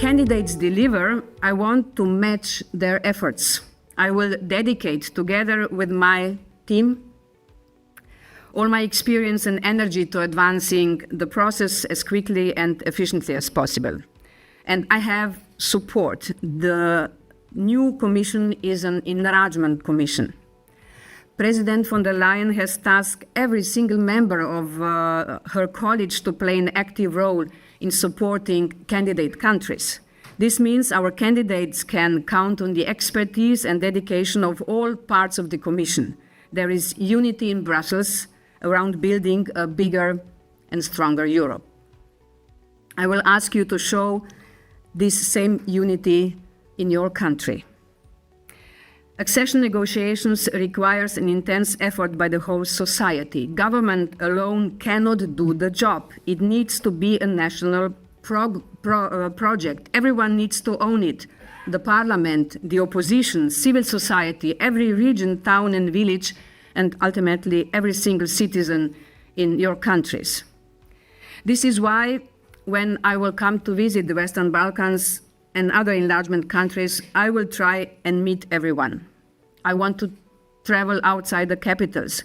candidates deliver, I want to match their efforts. I will dedicate, together with my team, all my experience and energy to advancing the process as quickly and efficiently as possible. And I have support. The new commission is an Enlargement commission. President von der Leyen has tasked every single member of her college to play an active role in supporting candidate countries. This means our candidates can count on the expertise and dedication of all parts of the Commission. There is unity in Brussels around building a bigger and stronger Europe. I will ask you to show this same unity in your country. Accession negotiations requires an intense effort by the whole society. Government alone cannot do the job. It needs to be a national project. Everyone needs to own it. The parliament, the opposition, civil society, every region, town and village, and ultimately every single citizen in your countries. This is why when I will come to visit the Western Balkans and other enlargement countries, I will try and meet everyone. I want to travel outside the capitals.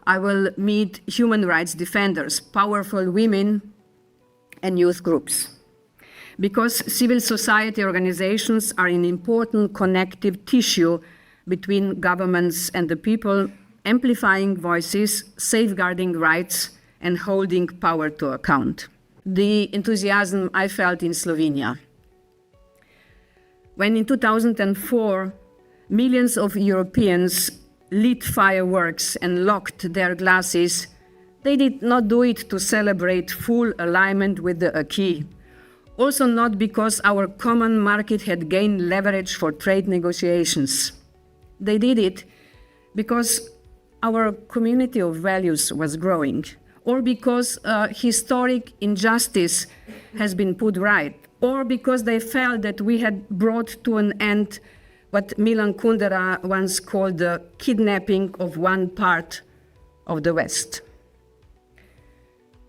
I will meet human rights defenders, powerful women, and youth groups. Because civil society organizations are an important connective tissue between governments and the people, amplifying voices, safeguarding rights, and holding power to account. The enthusiasm I felt in Slovenia. When in 2004, millions of Europeans lit fireworks and locked their glasses, they did not do it to celebrate full alignment with the acquis. Also not because our common market had gained leverage for trade negotiations. They did it because our community of values was growing, or because historic injustice has been put right, or because they felt that we had brought to an end what Milan Kundera once called the kidnapping of one part of the West.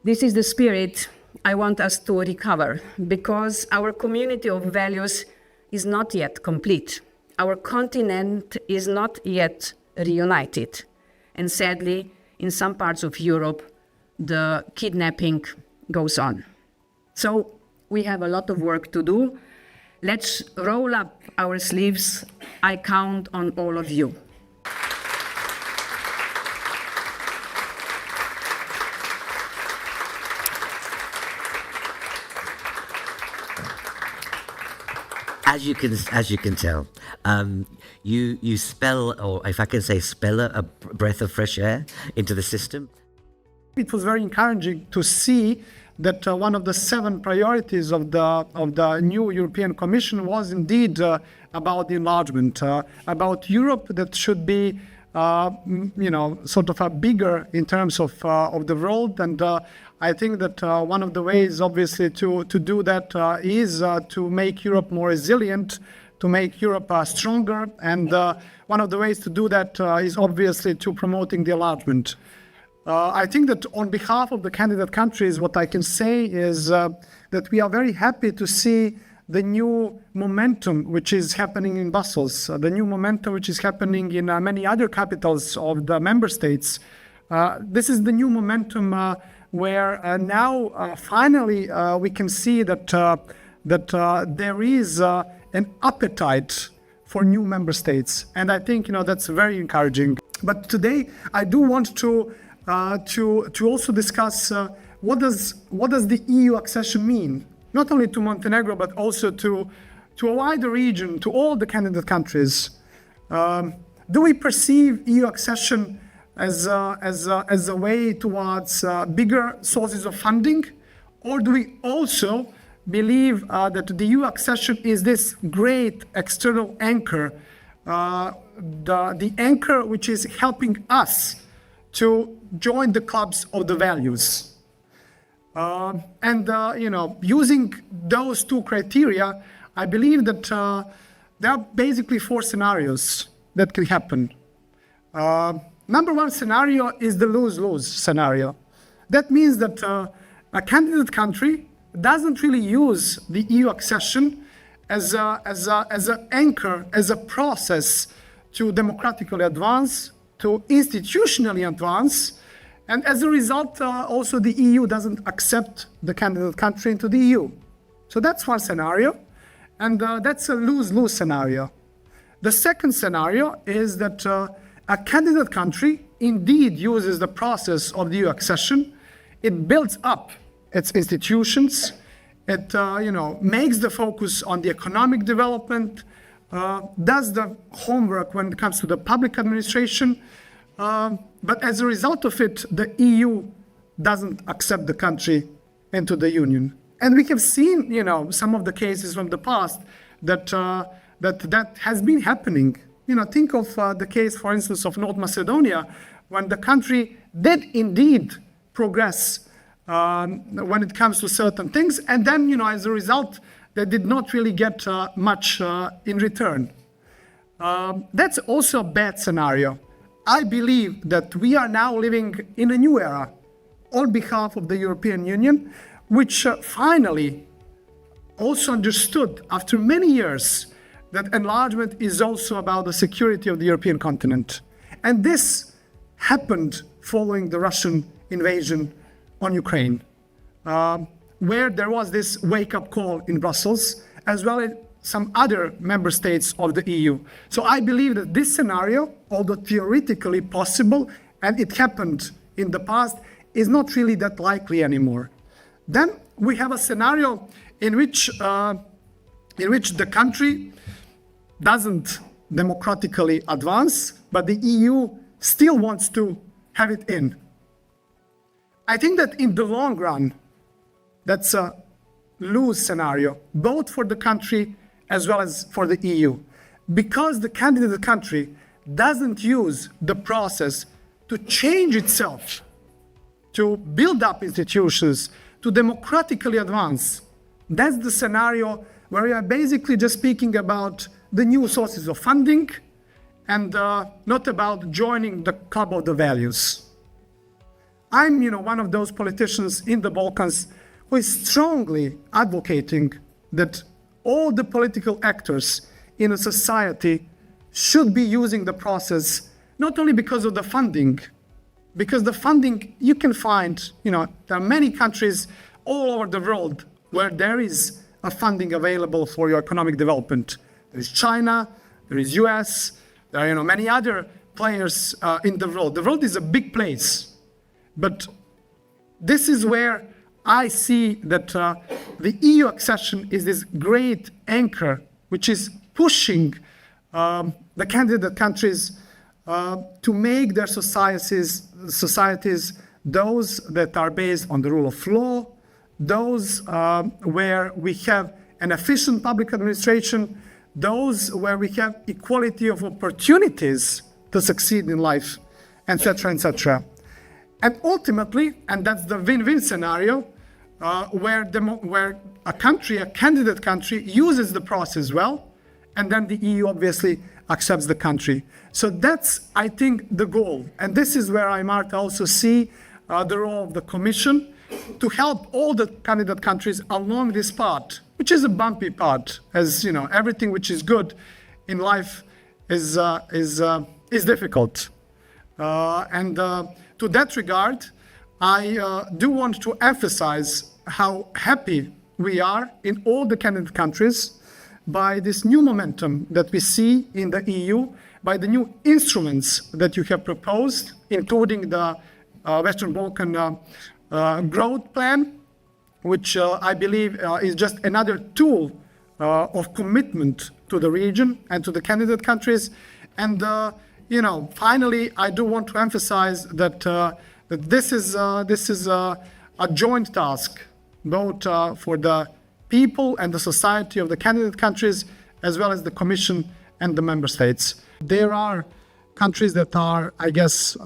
This is the spirit I want us to recover, because our community of values is not yet complete. Our continent is not yet reunited. And sadly, in some parts of Europe, the kidnapping goes on. So we have a lot of work to do. Let's roll up our sleeves. I count on all of you. As you can tell, you spell, or if I can say speller, a breath of fresh air into the system. It was very encouraging to see that one of the 7 priorities of the new European Commission was indeed about the enlargement, about Europe that should be, sort of a bigger in terms of the world. And I think that one of the ways, obviously, to do that is to make Europe more resilient, to make Europe stronger. And one of the ways to do that is obviously to promoting the enlargement. I think that on behalf of the candidate countries, what I can say is that we are very happy to see the new momentum which is happening in Brussels, the new momentum which is happening in many other capitals of the member states. This is the new momentum where now finally we can see that there is an appetite for new member states, and I think that's very encouraging. But today I do want to also discuss what does the EU accession mean, not only to Montenegro but also to a wider region, to all the candidate countries. Do we perceive EU accession as a way towards bigger sources of funding, or do we also believe that the EU accession is this great external anchor, the anchor which is helping us to join the clubs of the values? Using those 2 criteria, I believe that there are basically 4 scenarios that can happen. Number 1 scenario is the lose-lose scenario. That means that a candidate country doesn't really use the EU accession as an anchor, as a process to democratically advance, to institutionally advance, and as a result, also the EU doesn't accept the candidate country into the EU. So that's one scenario, and that's a lose-lose scenario. The second scenario is that a candidate country indeed uses the process of the EU accession. It builds up its institutions. It makes the focus on the economic development, does the homework when it comes to the public administration. But as a result of it, the EU doesn't accept the country into the Union. And we have seen, some of the cases from the past that has been happening. Think of the case, for instance, of North Macedonia, when the country did indeed progress when it comes to certain things, and then, as a result, they did not really get much in return. That's also a bad scenario. I believe that we are now living in a new era on behalf of the European Union, which finally also understood after many years that enlargement is also about the security of the European continent. And this happened following the Russian invasion on Ukraine, where there was this wake-up call in Brussels, as well as some other member states of the EU. So I believe that this scenario, although theoretically possible, and it happened in the past, is not really that likely anymore. Then we have a scenario in which the country doesn't democratically advance, but the EU still wants to have it in. I think that in the long run, that's a lose scenario, both for the country as well as for the EU, because the candidate country doesn't use the process to change itself, to build up institutions, to democratically advance. That's the scenario where we are basically just speaking about the new sources of funding and not about joining the club of the values. I'm, one of those politicians in the Balkans who is strongly advocating that all the political actors in a society should be using the process, not only because of the funding, because the funding you can find, there are many countries all over the world where there is a funding available for your economic development. There is China, there is US, there are many other players in the world. The world is a big place. But this is where I see that the EU accession is this great anchor which is pushing the candidate countries to make their societies those that are based on the rule of law, those where we have an efficient public administration, those where we have equality of opportunities to succeed in life, etc., etc. And ultimately, and that's the win-win scenario, where a candidate country, uses the process well, and then the EU obviously accepts the country. So that's, I think, the goal. And this is where I, Marta, also see the role of the Commission to help all the candidate countries along this path, which is a bumpy path, as everything which is good in life is difficult. To that regard, I do want to emphasize how happy we are in all the candidate countries by this new momentum that we see in the EU, by the new instruments that you have proposed, including the Western Balkan growth plan, which I believe is just another tool of commitment to the region and to the candidate countries. And finally, I do want to emphasize that this is a joint task, both for the people and the society of the candidate countries, as well as the Commission and the member states. There are countries that are, I guess,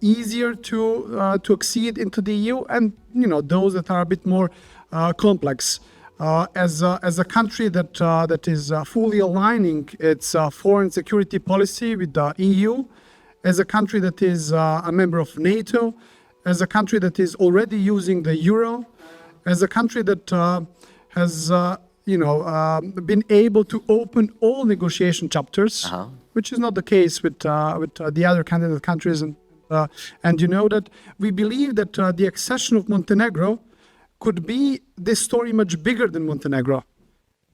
easier to accede into the EU, and those that are a bit more complex. As a country that is fully aligning its foreign security policy with the EU, as a country that is a member of NATO, as a country that is already using the euro, as a country that has been able to open all negotiation chapters, which is not the case with the other candidate countries. And you know that we believe that the accession of Montenegro could be this story much bigger than Montenegro,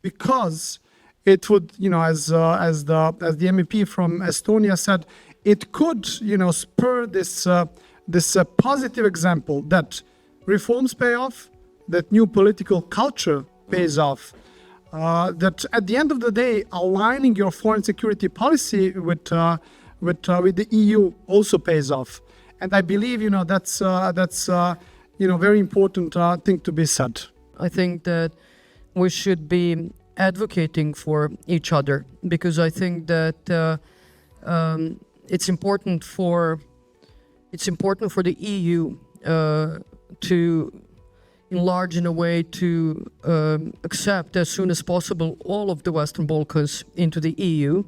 because it would, as the MEP from Estonia said, it could, spur this positive example that reforms pay off, that new political culture pays off, that at the end of the day, aligning your foreign security policy with the EU also pays off. And I believe, that's very important thing to be said. I think that we should be advocating for each other, because I think that it's important for the EU to enlarge in a way to accept as soon as possible all of the Western Balkans into the EU,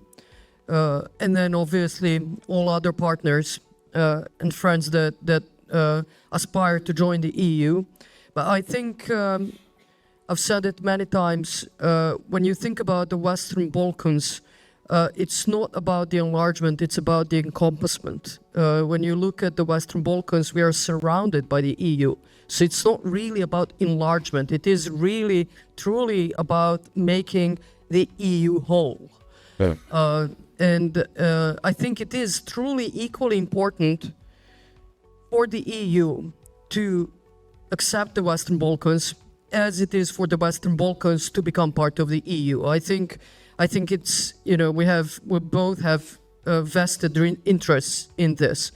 and then obviously all other partners and friends that aspire to join the EU. But I think I've said it many times, when you think about the Western Balkans, it's not about the enlargement, it's about the encompassment. When you look at the Western Balkans, we are surrounded by the EU. So it's not really about enlargement, it is really, truly about making the EU whole. Yeah. And I think it is truly equally important for the EU to accept the Western Balkans as it is for the Western Balkans to become part of the EU. I think it's, we both have vested interests in this.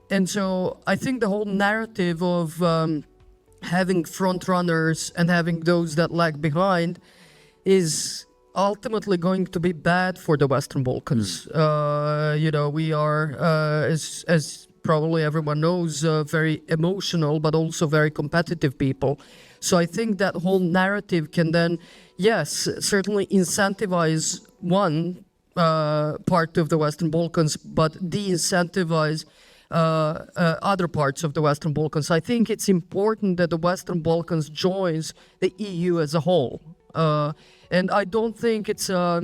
And so I think the whole narrative of having front runners and having those that lag behind is ultimately going to be bad for the Western Balkans. We are, as probably everyone knows, very emotional, but also very competitive people. So I think that whole narrative can then, yes, certainly incentivize one part of the Western Balkans, but de-incentivize other parts of the Western Balkans. I think it's important that the Western Balkans joins the EU as a whole. And I don't think it's a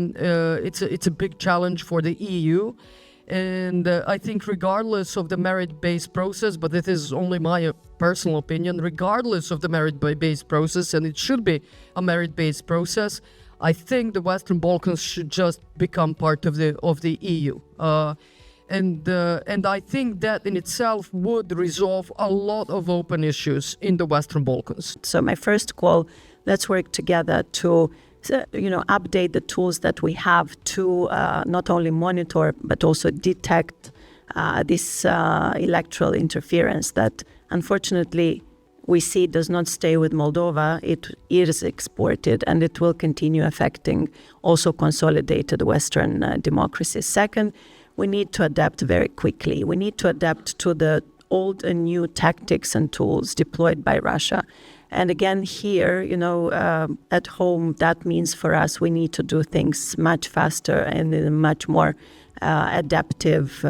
big challenge for the EU. And I think regardless of the merit-based process, but this is only my personal opinion, regardless of the merit-based process, and it should be a merit-based process, I think the Western Balkans should just become part of the EU. And I think that in itself would resolve a lot of open issues in the Western Balkans. So my first call, let's work together to update the tools that we have to not only monitor but also detect this electoral interference that unfortunately we see does not stay with Moldova. It is exported, and it will continue affecting also consolidated Western democracies. Second, we need to adapt very quickly. We need to adapt to the old and new tactics and tools deployed by Russia. And again, here, at home, that means for us, we need to do things much faster and in a much more adaptive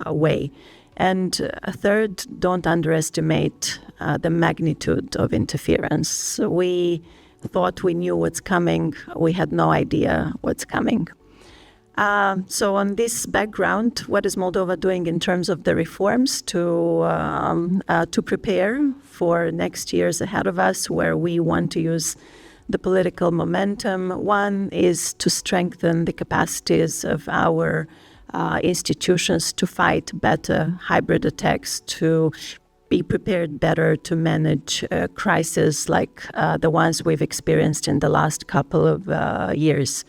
way. And third, don't underestimate the magnitude of interference. We thought we knew what's coming. We had no idea what's coming. So on this background, what is Moldova doing in terms of the reforms to prepare for next years ahead of us, where we want to use the political momentum? One is to strengthen the capacities of our institutions to fight better hybrid attacks, to be prepared better to manage crises like the ones we've experienced in the last couple of years.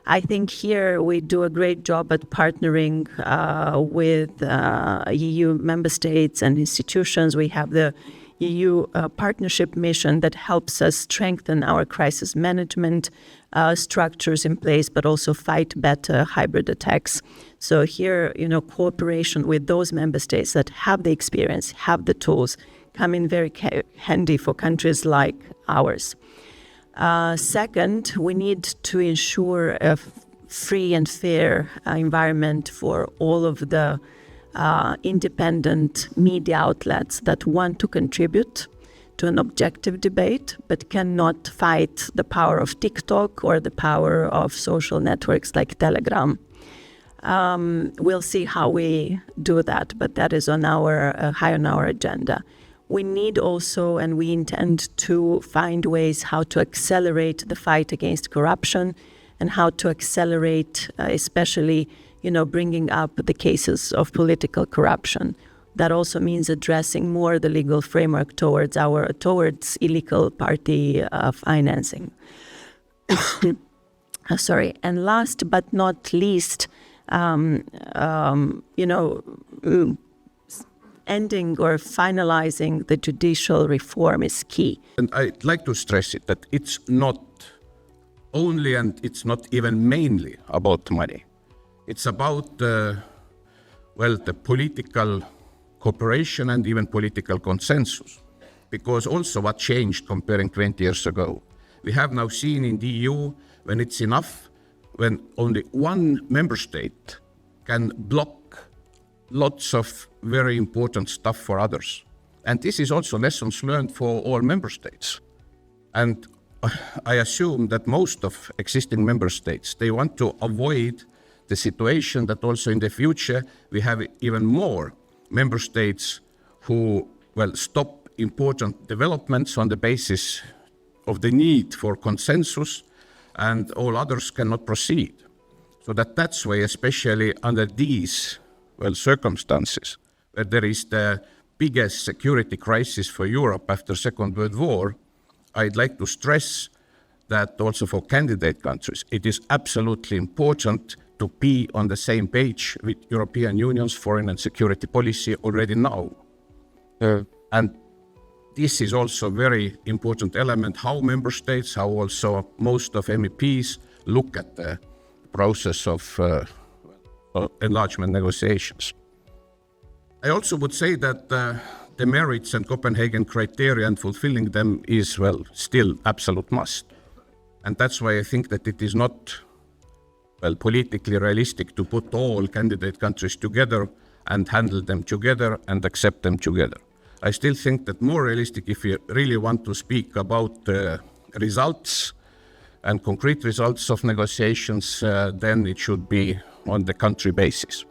I think here we do a great job at partnering with EU member states and institutions. We have the EU partnership mission that helps us strengthen our crisis management structures in place, but also fight better hybrid attacks. So here, cooperation with those member states that have the experience, have the tools, come in very handy for countries like ours. Second, we need to ensure a free and fair environment for all of the independent media outlets that want to contribute to an objective debate, but cannot fight the power of TikTok or the power of social networks like Telegram. We'll see how we do that, but that is on our high on our agenda. We need also, and we intend to find ways how to accelerate the fight against corruption and how to accelerate, especially, bringing up the cases of political corruption. That also means addressing more the legal framework towards illegal party financing. Sorry. And last but not least, ending or finalizing the judicial reform is key. And I'd like to stress it, that it's not only and it's not even mainly about money. It's about the political cooperation and even political consensus. Because also what changed comparing 20 years ago. We have now seen in the EU when it's enough, when only one member state can block lots of very important stuff for others. And this is also lessons learned for all member states. And I assume that most of existing member states, they want to avoid the situation that also in the future we have even more member states who stop important developments on the basis of the need for consensus and all others cannot proceed. So that's why, especially under these circumstances, where there is the biggest security crisis for Europe after Second World War, I'd like to stress that also for candidate countries, it is absolutely important to be on the same page with European Union's foreign and security policy already now. And this is also a very important element, how member states, how also most of MEPs look at the process of enlargement negotiations. I also would say that the merits and Copenhagen criteria and fulfilling them is, still absolute must. And that's why I think that it is not, politically realistic to put all candidate countries together and handle them together and accept them together. I still think that more realistic, if you really want to speak about results and concrete results of negotiations, then it should be on the country basis.